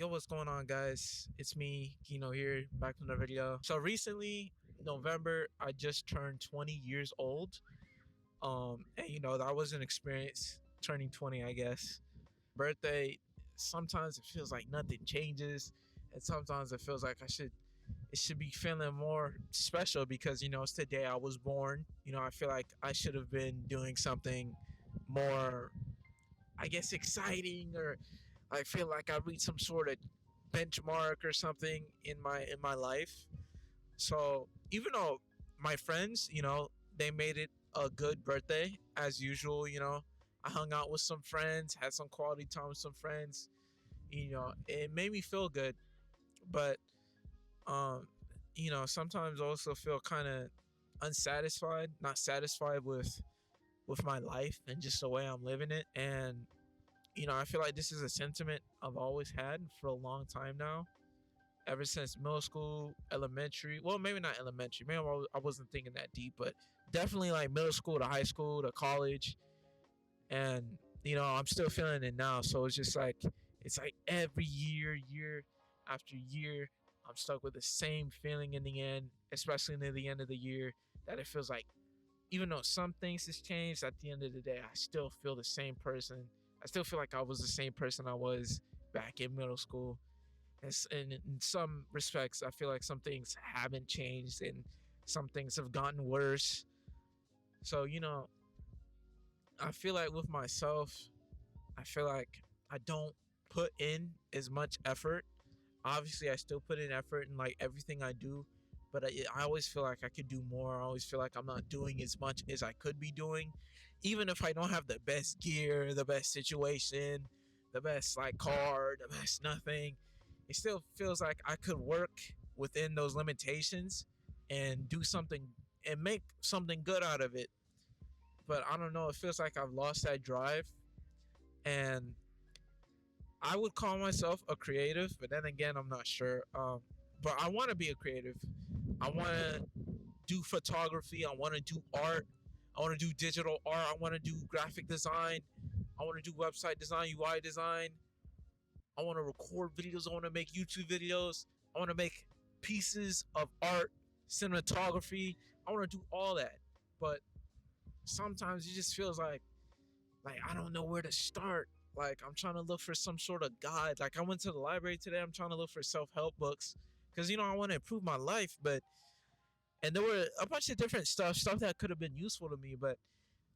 Yo, what's going on, guys? It's me, Kino here, back from the video. So recently, November, I just turned 20 years old. And that was an experience turning 20, I guess. Birthday, sometimes it feels like nothing changes, and sometimes it feels like it should be feeling more special because it's the day I was born. I feel like I should have been doing something more, I guess, exciting, or I feel like I reached some sort of benchmark or something in my life. So even though my friends, they made it a good birthday as usual. I hung out with some friends, had some quality time with some friends. It made me feel good, but um, sometimes also feel kind of unsatisfied, not satisfied with my life and just the way I'm living it. And I feel like this is a sentiment I've always had for a long time now, ever since middle school, elementary. Well, maybe not elementary. Maybe I wasn't thinking that deep, but definitely like middle school to high school to college. And, I'm still feeling it now. So it's like every year after year, I'm stuck with the same feeling in the end, especially near the end of the year, that it feels like even though some things has changed, at the end of the day, I still feel the same person. I still feel like I was the same person I was back in middle school. And in some respects, I feel like some things haven't changed and some things have gotten worse. So, I feel like with myself, I feel like I don't put in as much effort. Obviously, I still put in effort in like everything I do, but I always feel like I could do more. I always feel like I'm not doing as much as I could be doing, even if I don't have the best gear, the best situation, the best like car, the best nothing. It still feels like I could work within those limitations and do something and make something good out of it. But I don't know. It feels like I've lost that drive, and I would call myself a creative, but then again, I'm not sure. But I want to be a creative. I want to do photography. I want to do art. I want to do digital art. I want to do graphic design. I want to do website design, UI design. I want to record videos. I want to make YouTube videos. I want to make pieces of art, cinematography. I want to do all that. But sometimes it just feels like I don't know where to start. Like I'm trying to look for some sort of guide. Like I went to the library today. I'm trying to look for self-help books because I want to improve my life. But and there were a bunch of different stuff that could have been useful to me. But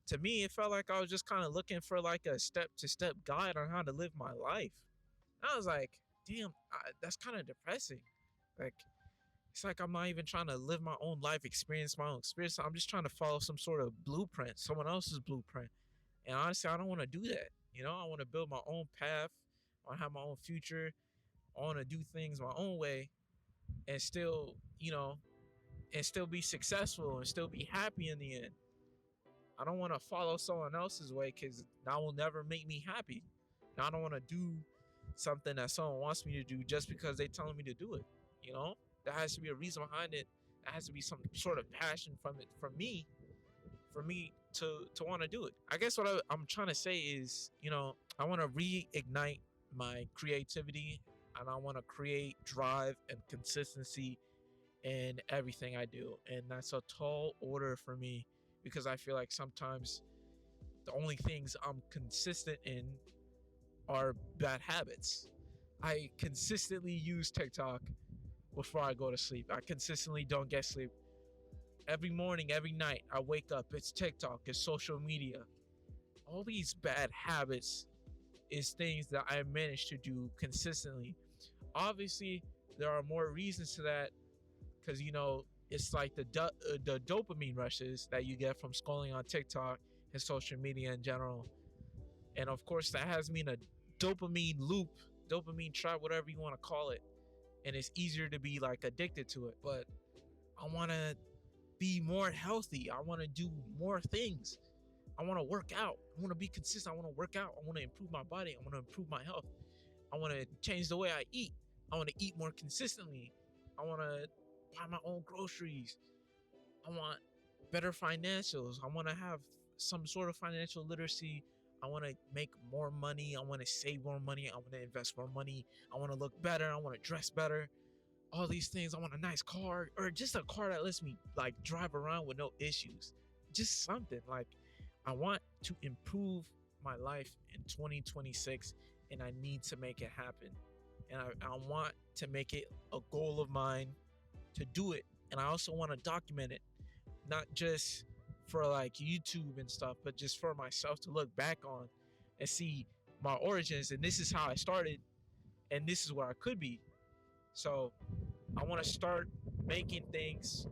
to me, it felt like I was just kind of looking for like a step-to-step guide on how to live my life. And I was like, damn, that's kind of depressing. Like it's like I'm not even trying to live my own life, experience my own experience. I'm just trying to follow some sort of blueprint, someone else's blueprint. And honestly, I don't want to do that. I want to build my own path. I want to have my own future. I want to do things my own way and still, and still be successful and still be happy in the end. I don't want to follow someone else's way because that will never make me happy. And I don't want to do something that someone wants me to do just because they're telling me to do it. There has to be a reason behind it. There has to be some sort of passion from it, for me to want to do it. I guess what I'm trying to say is, I want to reignite my creativity, and I want to create drive and consistency in everything I do. And that's a tall order for me because I feel like sometimes the only things I'm consistent in are bad habits. I consistently use TikTok before I go to sleep. I consistently don't get sleep. Every morning, every night, I wake up, it's TikTok, it's social media. All these bad habits is things that I managed to do consistently. Obviously, there are more reasons to that because it's like the dopamine rushes that you get from scrolling on TikTok and social media in general, and of course that has me in a dopamine loop, dopamine trap, whatever you want to call it, and it's easier to be like addicted to it. But I want to be more healthy. I want to do more things. I want to work out. I want to be consistent. I want to work out. I want to improve my body. I want to improve my health. I want to change the way I eat. I want to eat more consistently. I want to buy my own groceries. I want better financials. I want to have some sort of financial literacy I want to make more money. I want to save more money. I want to invest more money. I want to look better. I want to dress better. All these things. I want a nice car, or just a car that lets me like drive around with no issues. Just something like I want to improve my life in 2026, and I need to make it happen. And I want to make it a goal of mine to do it. And I also want to document it, not just for like YouTube and stuff, but just for myself to look back on and see my origins. And this is how I started, and this is where I could be. So I want to start making things.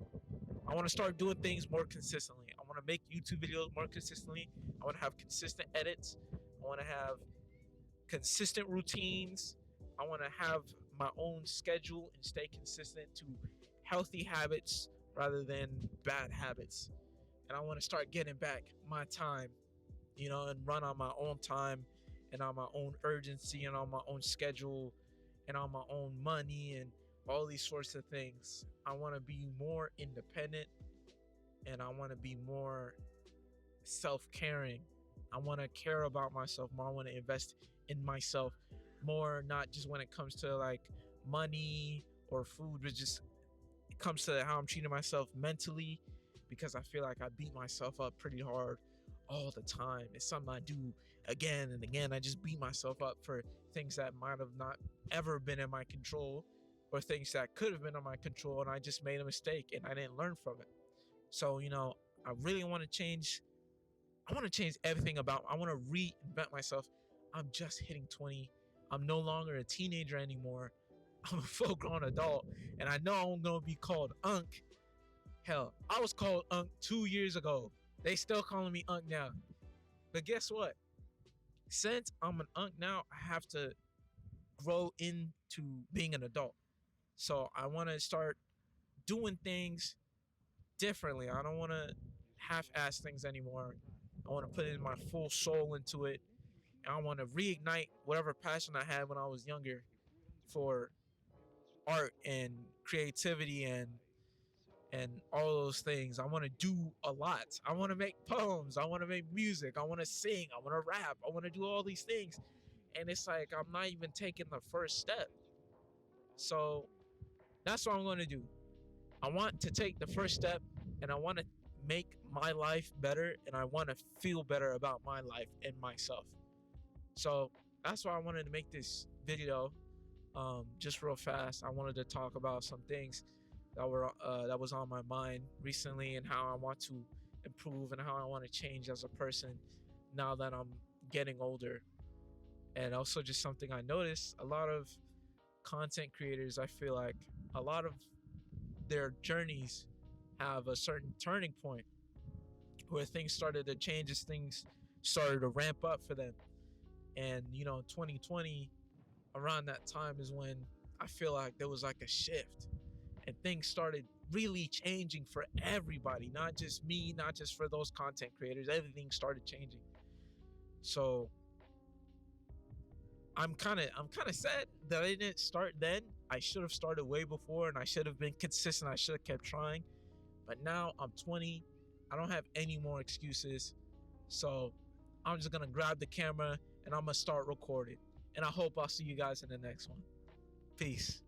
I want to start doing things more consistently. I want to make YouTube videos more consistently. I want to have consistent edits. I want to have consistent routines. I want to have my own schedule and stay consistent to healthy habits rather than bad habits. And I want to start getting back my time, and run on my own time and on my own urgency and on my own schedule and on my own money and all these sorts of things. I want to be more independent, and I want to be more self-caring. I want to care about myself more. I want to invest in myself more, not just when it comes to like money or food, but just it comes to how I'm treating myself mentally, because I feel like I beat myself up pretty hard all the time. It's something I do again and again. I just beat myself up for things that might have not ever been in my control, or things that could have been in my control, and I just made a mistake and I didn't learn from it. So, I really want to change. I want to change everything about. I want to reinvent myself. I'm just hitting 20. I'm no longer a teenager anymore. I'm a full grown adult, and I know I'm gonna be called Unc. Hell, I was called Unc 2 years ago. They still calling me Unc now. But guess what? Since I'm an Unc now, I have to grow into being an adult. So I want to start doing things differently. I don't want to half-ass things anymore. I want to put in my full soul into it. And I want to reignite whatever passion I had when I was younger for art and creativity and all those things. I want to do a lot. I want to make poems. I want to make music. I want to sing. I want to rap. I want to do all these things. And it's like I'm not even taking the first step. So that's what I'm going to do. I want to take the first step, and I want to make my life better, and I want to feel better about my life and myself. So that's why I wanted to make this video. Just real fast, I wanted to talk about some things that was on my mind recently, and how I want to improve and how I want to change as a person now that I'm getting older. And also just something I noticed: a lot of content creators, I feel like a lot of their journeys have a certain turning point where things started to change as things started to ramp up for them. And 2020, around that time, is when I feel like there was like a shift, and things started really changing for everybody, not just me, not just for those content creators. Everything started changing. So I'm kind of sad that I didn't start then. I should have started way before, and I should have been consistent. I should have kept trying. But now I'm 20. I don't have any more excuses. So I'm just gonna grab the camera and I'm gonna start recording. And I hope I'll see you guys in the next one. Peace.